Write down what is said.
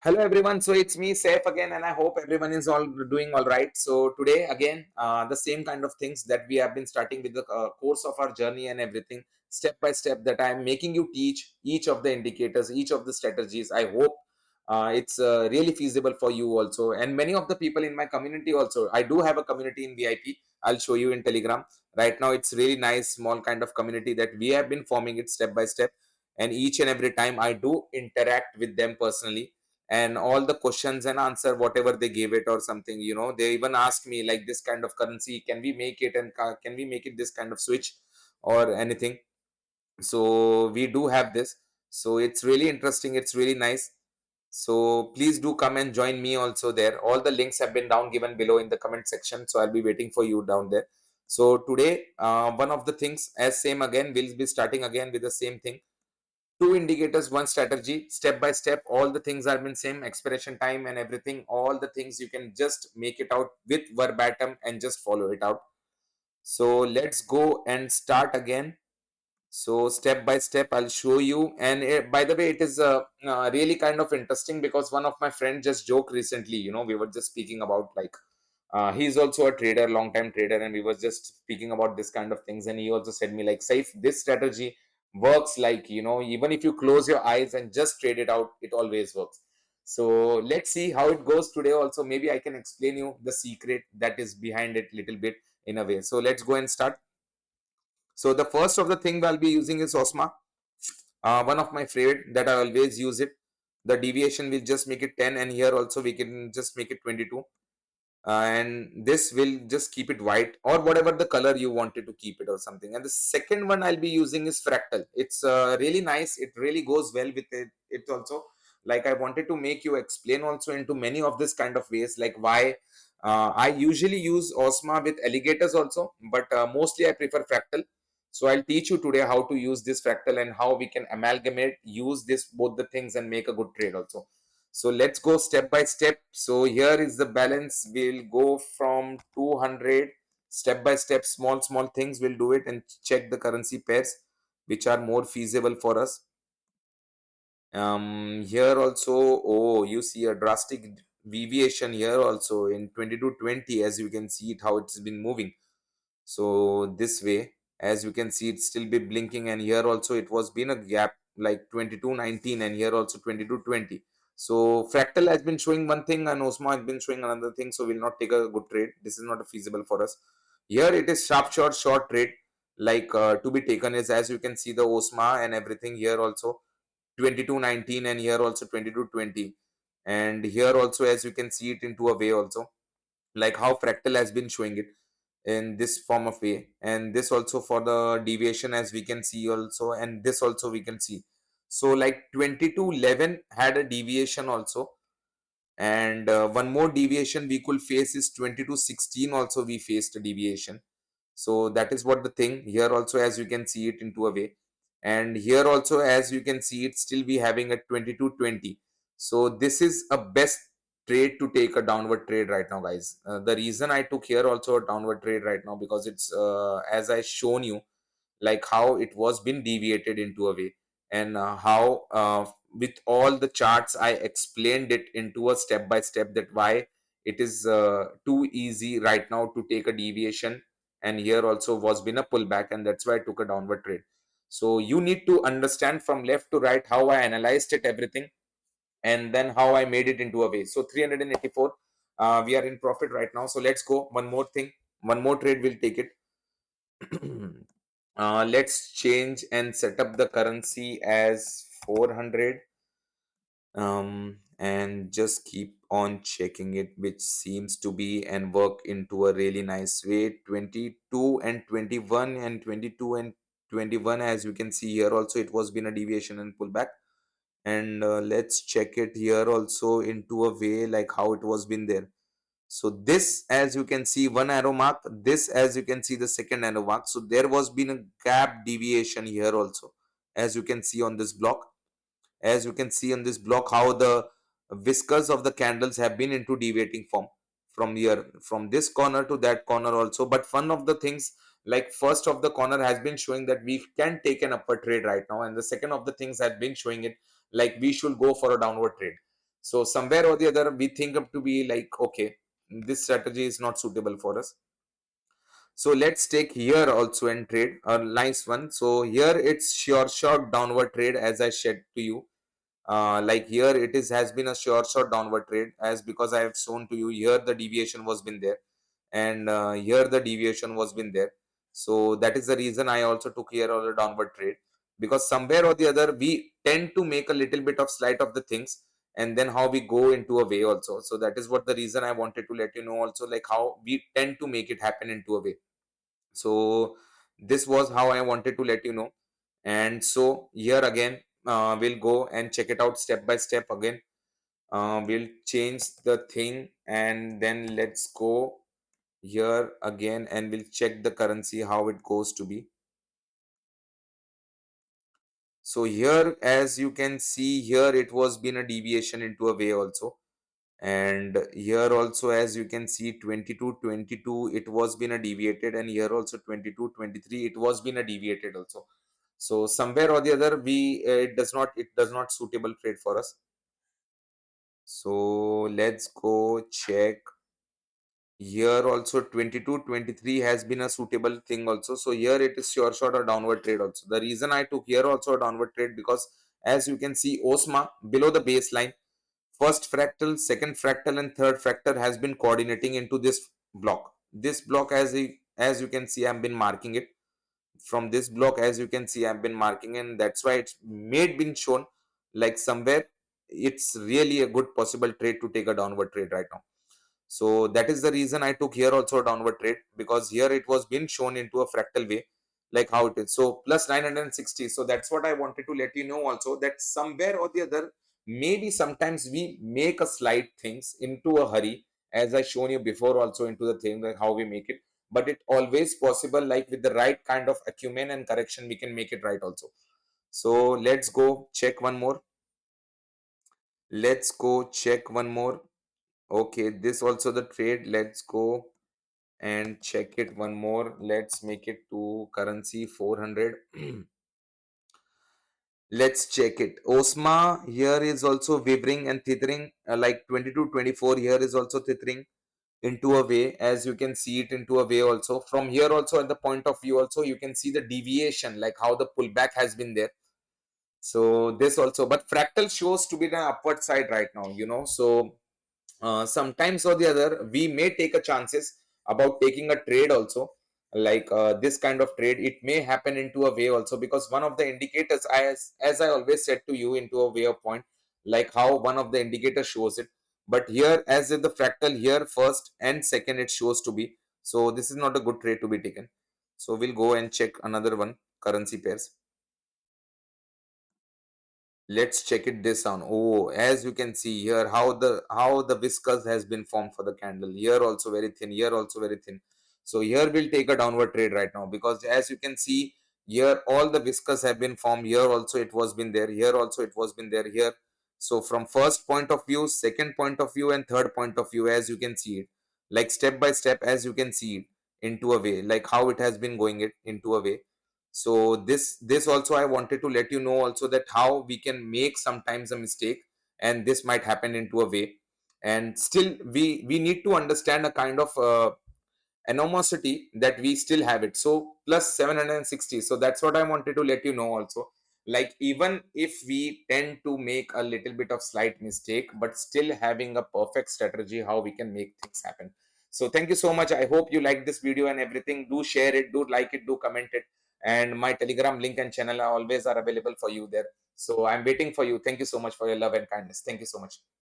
Hello everyone, so it's me Saif again, and I hope everyone is all doing all right. So today again, the same kind of things that we have been starting with the course of our journey and everything, step by step. That I am making you teach each of the indicators, each of the strategies. I hope it's really feasible for you also, and many of the people in my community also. I do have a community in VIP. I'll show you in Telegram. Right now, it's really nice, small kind of community that we have been forming it step by step, and each and every time I do interact with them personally, and all the questions and answer whatever they gave it or something, they even ask me like, this kind of currency, can we make it, and can we make it this kind of switch or anything. So we do have this, so it's really interesting, it's really nice. So please do come and join me also there. All the links have been down given below in the comment section, so I'll be waiting for you down there. So today, one of the things, as same again, we'll be starting again with the same thing. Two indicators, one strategy, step by step. All the things are been same, expiration time and everything, all the things you can just make it out with verbatim and just follow it out. So let's go and start again. So step by step I'll show you. And by the way, it is really kind of interesting, because one of my friends just joked recently, we were just speaking about like, he's also a trader, long time trader, and we was just speaking about this kind of things, and he also said me like, Saif, this strategy works like, even if you close your eyes and just trade it out, it always works. So let's see how it goes today also. Maybe I can explain you the secret that is behind it little bit in a way. So let's go and start. So the first of the thing I'll be using is Osma, one of my favorite that I always use it. The deviation will just make it 10, and here also we can just make it 22, and this will just keep it white or whatever the color you wanted to keep it or something. And the second one I'll be using is fractal. It's really nice, it really goes well with it also. Like, I wanted to make you explain also into many of this kind of ways, like why I usually use Osma with alligators also, but mostly I prefer fractal. So I'll teach you today how to use this fractal and how we can amalgamate, use this both the things and make a good trade also. So let's go step by step. So here is the balance. We'll go from 200 step by step, small things. We'll do it and check the currency pairs which are more feasible for us. Here also, oh, you see a drastic deviation here also in 2220, as you can see it how it's been moving. So this way, as you can see, it still be blinking, and here also it was been a gap like 2219, and here also 2220. So fractal has been showing one thing and Osmo has been showing another thing, so we'll not take a good trade. This is not feasible for us. Here it is sharp short trade, like to be taken is, as you can see, the Osma and everything. Here also 2219, and here also 2220, and here also, as you can see it into a way also, like how fractal has been showing it in this form of way. And this also for the deviation, as we can see also, and this also we can see. So like 2211 had a deviation also, and one more deviation we could face is 2216 also, we faced a deviation. So that is what the thing here also, as you can see it into a way. And here also, as you can see it, still be having a 2220. So this is a best trade to take a downward trade right now, guys. The reason I took here also a downward trade right now, because it's as I shown you, like how it was been deviated into a way, and how with all the charts I explained it into a step by step, that why it is too easy right now to take a deviation. And here also was been a pullback, and that's why I took a downward trade. So you need to understand from left to right how I analyzed it everything, and then how I made it into a way. So 384, we are in profit right now. So let's go one more thing, one more trade, we'll take it. Let's change and set up the currency as 400, and just keep on checking it, which seems to be and work into a really nice way. 22 and 21 and 22 and 21, as you can see here also, it was been a deviation and pullback. And let's check it here also into a way, like how it was been there. So this, as you can see, one arrow mark, this, as you can see, the second arrow mark. So there was been a gap deviation here also, as you can see on this block. As you can see on this block, how the whiskers of the candles have been into deviating form from here, from this corner to that corner also. But one of the things, like first of the corner has been showing that we can take an upward trade right now, and the second of the things has been showing it like we should go for a downward trade. So somewhere or the other we think up to be like, okay, this strategy is not suitable for us. So let's take here also and trade a nice one. So here it's sure short downward trade, as I said to you. Like here it is has been a sure short downward trade, as because I have shown to you here the deviation was been there, and here the deviation was been there. So that is the reason I also took here on a downward trade, because somewhere or the other we tend to make a little bit of slight of the things, and then how we go into a way also. So that is what the reason I wanted to let you know also, like how we tend to make it happen into a way. So this was how I wanted to let you know. And so here again, we'll go and check it out step by step again. We'll change the thing, and then let's go here again and we'll check the currency how it goes to be. So here, as you can see here, it was been a deviation into a way also. And here also, as you can see, 22 22 it was been a deviated, and here also 22 23 it was been a deviated also. So somewhere or the other we it does not suitable trade for us. So let's go check here also. 22 23 has been a suitable thing also. So here it is sure shot or downward trade also. The reason I took here also a downward trade, because as you can see, osma below the baseline, first fractal, second fractal, and third fractal has been coordinating into this block. This block, as you can see, I've been marking it. From this block, as you can see, I've been marking, and that's why it's made been shown like somewhere it's really a good possible trade to take a downward trade right now. So that is the reason I took here also a downward trade, because here it was been shown into a fractal way, like how it is. So plus 960. So that's what I wanted to let you know also, that somewhere or the other, maybe sometimes we make a slight things into a hurry, as I shown you before also into the thing, like how we make it. But it always possible, like with the right kind of acumen and correction, we can make it right also. So let's go check one more. Let's go check one more. Okay, this also the trade. Let's go and check it one more. Let's make it to currency 400. Let's check it. Osma here is also wavering and tethering, like 22 24 here is also tethering into a way, as you can see it into a way also. From here also, at the point of view also, you can see the deviation, like how the pullback has been there. So this also, but fractal shows to be the upward side right now, so sometimes or the other we may take a chances about taking a trade also, like this kind of trade it may happen into a way also, because one of the indicators, as I always said to you, into a way of point, like how one of the indicators shows it. But here, as if the fractal here first and second it shows to be, so this is not a good trade to be taken. So we'll go and check another one, currency pairs. Let's check it this on. Oh, as you can see here, how the viscous has been formed for the candle. Here also very thin, here also very thin. So here we'll take a downward trade right now, because as you can see here, all the viscous have been formed. Here also it was been there, here also it was been there, here. So from first point of view, second point of view, and third point of view, as you can see it, like step by step, as you can see it into a way, like how it has been going it into a way. So this also I wanted to let you know also, that how we can make sometimes a mistake, and this might happen into a way. And still we need to understand a kind of animosity that we still have it. So plus 760. So that's what I wanted to let you know also, like even if we tend to make a little bit of slight mistake, but still having a perfect strategy how we can make things happen. So thank you so much. I hope you like this video and everything. Do share it, do like it, do comment it. And my telegram link and channel are always are available for you there. So I'm waiting for you. Thank you so much for your love and kindness. Thank you so much.